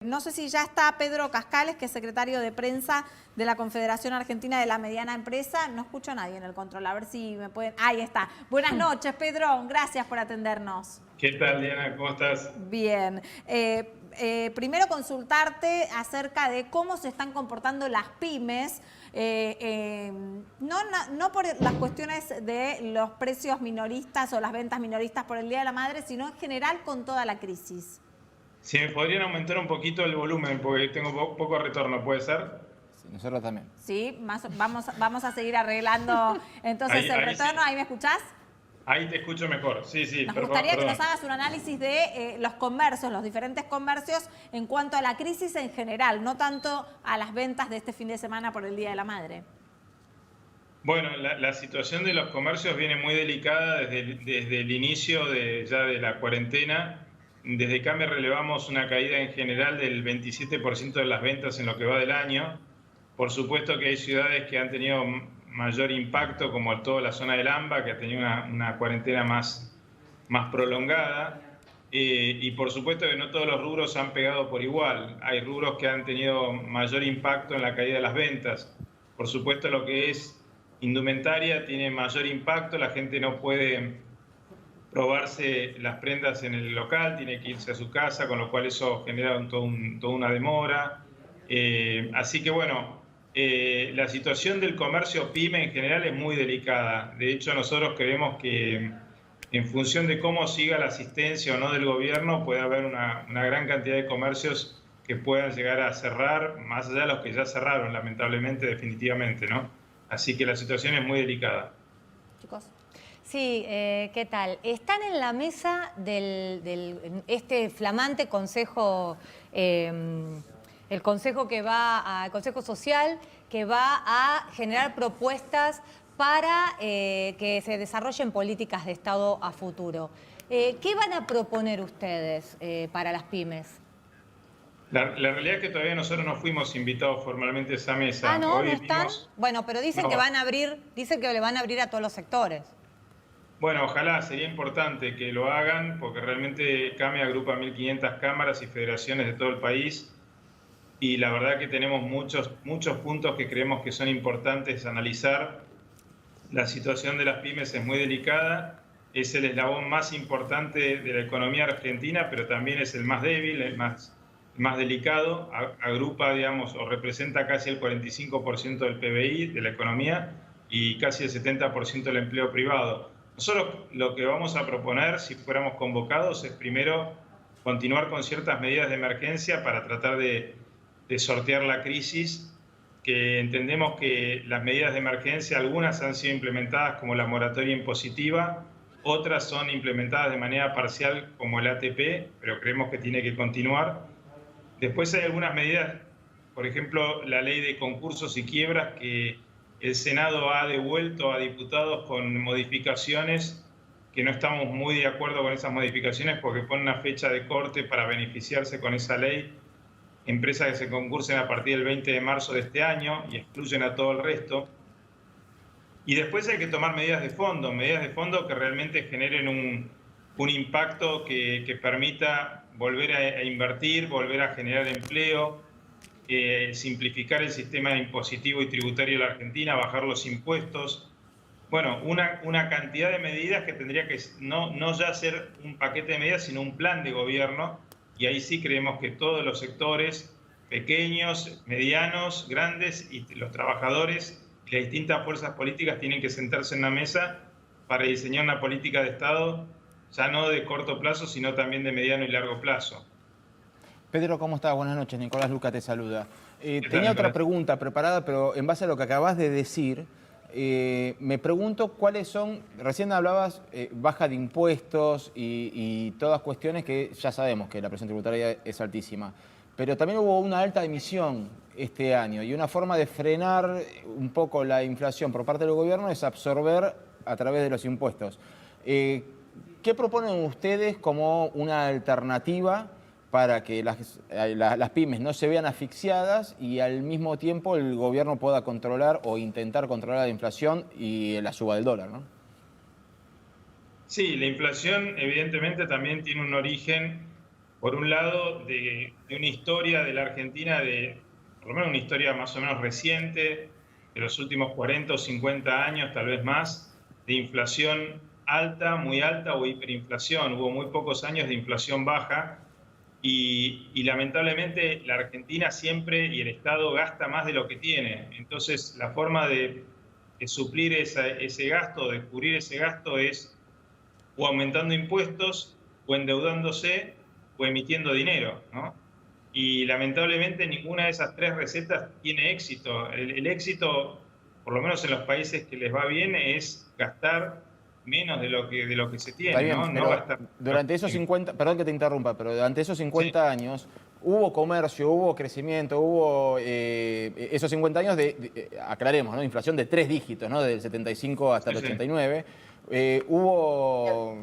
No sé si ya está Pedro Cascales, que es secretario de prensa de la Confederación Argentina de la Mediana Empresa. No escucho a nadie en el control, a ver si me pueden... Ahí está. Buenas noches, Pedro. Gracias por atendernos. ¿Qué tal, Diana? ¿Cómo estás? Bien. Primero consultarte acerca de cómo se están comportando las pymes, no por las cuestiones de los precios minoristas o las ventas minoristas por el Día de la Madre, sino en general con toda la crisis. Si me podrían aumentar un poquito el volumen, porque tengo poco retorno, ¿puede ser? Sí, nosotros también. Sí, vamos a seguir arreglando entonces el retorno. Sí. ¿Ahí me escuchás? Ahí te escucho mejor. Sí, Nos gustaría que nos hagas un análisis de los comercios, los diferentes comercios en cuanto a la crisis en general, no tanto a las ventas de este fin de semana por el Día de la Madre. Bueno, la situación de los comercios viene muy delicada desde el inicio ya de la cuarentena. Desde CAME relevamos una caída en general del 27% de las ventas en lo que va del año. Por supuesto que hay ciudades que han tenido mayor impacto, como toda la zona del AMBA, que ha tenido una cuarentena más prolongada. Y por supuesto que no todos los rubros han pegado por igual. Hay rubros que han tenido mayor impacto en la caída de las ventas. Por supuesto lo que es indumentaria tiene mayor impacto, la gente no puede probarse las prendas en el local, tiene que irse a su casa, con lo cual eso genera toda una demora. Así que bueno, la situación del comercio PYME en general es muy delicada. De hecho, nosotros creemos que en función de cómo siga la asistencia o no del gobierno, puede haber una gran cantidad de comercios que puedan llegar a cerrar, más allá de los que ya cerraron, lamentablemente, definitivamente, ¿no? Así que la situación es muy delicada. Chicos. Sí, ¿qué tal? Están en la mesa este flamante consejo, el consejo el Consejo Social, que va a generar propuestas para que se desarrollen políticas de Estado a futuro. ¿Qué van a proponer ustedes para las pymes? La realidad es que todavía nosotros no fuimos invitados formalmente a esa mesa. Ah, ¿no? Hoy ¿No están? vimos... Bueno, pero dicen No. que van a abrir, dicen que le van a abrir a todos los sectores. Bueno, ojalá, sería importante que lo hagan, porque realmente CAME agrupa 1.500 cámaras y federaciones de todo el país, y la verdad que tenemos muchos puntos que creemos que son importantes analizar. La situación de las pymes es muy delicada, es el eslabón más importante de la economía argentina, pero también es el más débil, el más delicado, agrupa, digamos, o representa casi el 45% del PBI de la economía y casi el 70% del empleo privado. Nosotros lo que vamos a proponer, si fuéramos convocados, es primero continuar con ciertas medidas de emergencia para tratar de sortear la crisis, que entendemos que las medidas de emergencia, algunas han sido implementadas como la moratoria impositiva, otras son implementadas de manera parcial como el ATP, pero creemos que tiene que continuar. Después hay algunas medidas, por ejemplo, la ley de concursos y quiebras, que el Senado ha devuelto a diputados con modificaciones que no estamos muy de acuerdo con esas modificaciones porque ponen una fecha de corte para beneficiarse con esa ley empresas que se concursen a partir del 20 de marzo de este año y excluyen a todo el resto. Y después hay que tomar medidas de fondo que realmente generen un impacto que permita volver a invertir, volver a generar empleo, simplificar el sistema impositivo y tributario de la Argentina, bajar los impuestos. Bueno, una cantidad de medidas que tendría que no ya ser un paquete de medidas, sino un plan de gobierno. Y ahí sí creemos que todos los sectores, pequeños, medianos, grandes, y los trabajadores y las distintas fuerzas políticas tienen que sentarse en una mesa para diseñar una política de Estado, ya no de corto plazo, sino también de mediano y largo plazo. Pedro, ¿cómo estás? Buenas noches. Nicolás Luca te saluda. tal, Tenía otra Nicolás? pregunta preparada, pero en base a lo que acabas de decir, me pregunto cuáles son, recién hablabas baja de impuestos y todas cuestiones que ya sabemos que la presión tributaria es altísima, pero también hubo una alta emisión este año y una forma de frenar un poco la inflación por parte del gobierno es absorber a través de los impuestos. ¿Qué proponen ustedes como una alternativa para que las pymes no se vean asfixiadas y al mismo tiempo el gobierno pueda controlar o intentar controlar la inflación y la suba del dólar, ¿no? Sí, la inflación evidentemente también tiene un origen por un lado, de una historia de la Argentina, por lo menos una historia más o menos reciente, de los últimos 40 o 50 años, tal vez más, de inflación alta, muy alta o hiperinflación. Hubo muy pocos años de inflación baja y lamentablemente la Argentina siempre y el Estado gasta más de lo que tiene. Entonces, la forma de suplir ese gasto, de cubrir ese gasto es o aumentando impuestos, o endeudándose, o emitiendo dinero, ¿no? Y lamentablemente ninguna de esas tres recetas tiene éxito. El éxito, por lo menos en los países que les va bien, es gastar menos de lo que se Está tiene, bien, ¿no? No pero gastar. durante esos 50, perdón que te interrumpa, pero durante esos 50 años hubo comercio, hubo crecimiento, hubo esos 50 años aclaremos, ¿no? Inflación de 3 dígitos, ¿no? Del 75 hasta el 89. O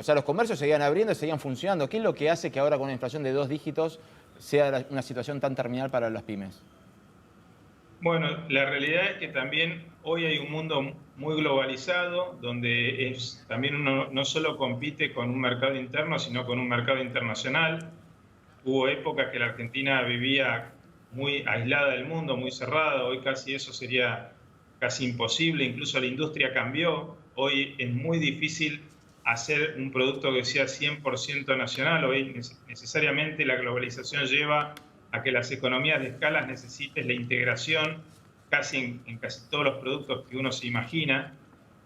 sea, los comercios seguían abriendo y seguían funcionando. ¿Qué es lo que hace que ahora con una inflación de 2 dígitos sea una situación tan terminal para las pymes? Bueno, la realidad es que también hoy hay un mundo muy globalizado, donde también uno no solo compite con un mercado interno, sino con un mercado internacional. Hubo épocas que la Argentina vivía muy aislada del mundo, muy cerrada. Hoy casi eso sería casi imposible. Incluso la industria cambió. Hoy es muy difícil hacer un producto que sea 100% nacional. Hoy necesariamente la globalización lleva a que las economías de escala necesiten la integración en casi todos los productos que uno se imagina.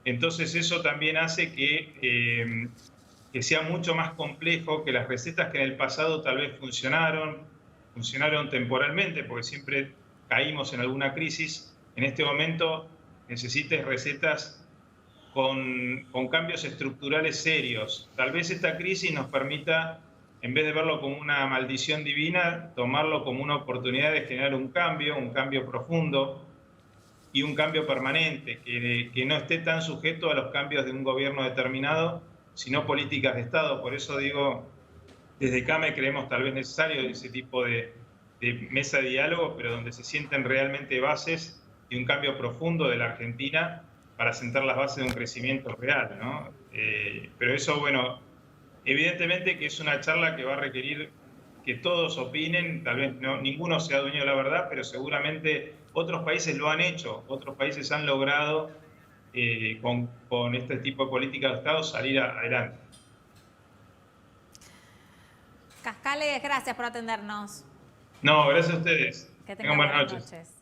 Entonces eso también hace que sea mucho más complejo, que las recetas que en el pasado tal vez funcionaron temporalmente, porque siempre caímos en alguna crisis, en este momento necesites recetas con cambios estructurales serios. Tal vez esta crisis nos permita, en vez de verlo como una maldición divina, tomarlo como una oportunidad de generar un cambio profundo y un cambio permanente, que no esté tan sujeto a los cambios de un gobierno determinado, sino políticas de Estado. Por eso digo, desde CAME creemos tal vez necesario ese tipo de mesa de diálogo, pero donde se sienten realmente bases de un cambio profundo de la Argentina para sentar las bases de un crecimiento real, ¿no? Pero eso, bueno, evidentemente que es una charla que va a requerir que todos opinen, tal vez ninguno sea dueño de la verdad, pero seguramente otros países lo han hecho, otros países han logrado con este tipo de políticas de Estado salir adelante. Cascales, gracias por atendernos. No, gracias a ustedes. Que tengan buenas noches.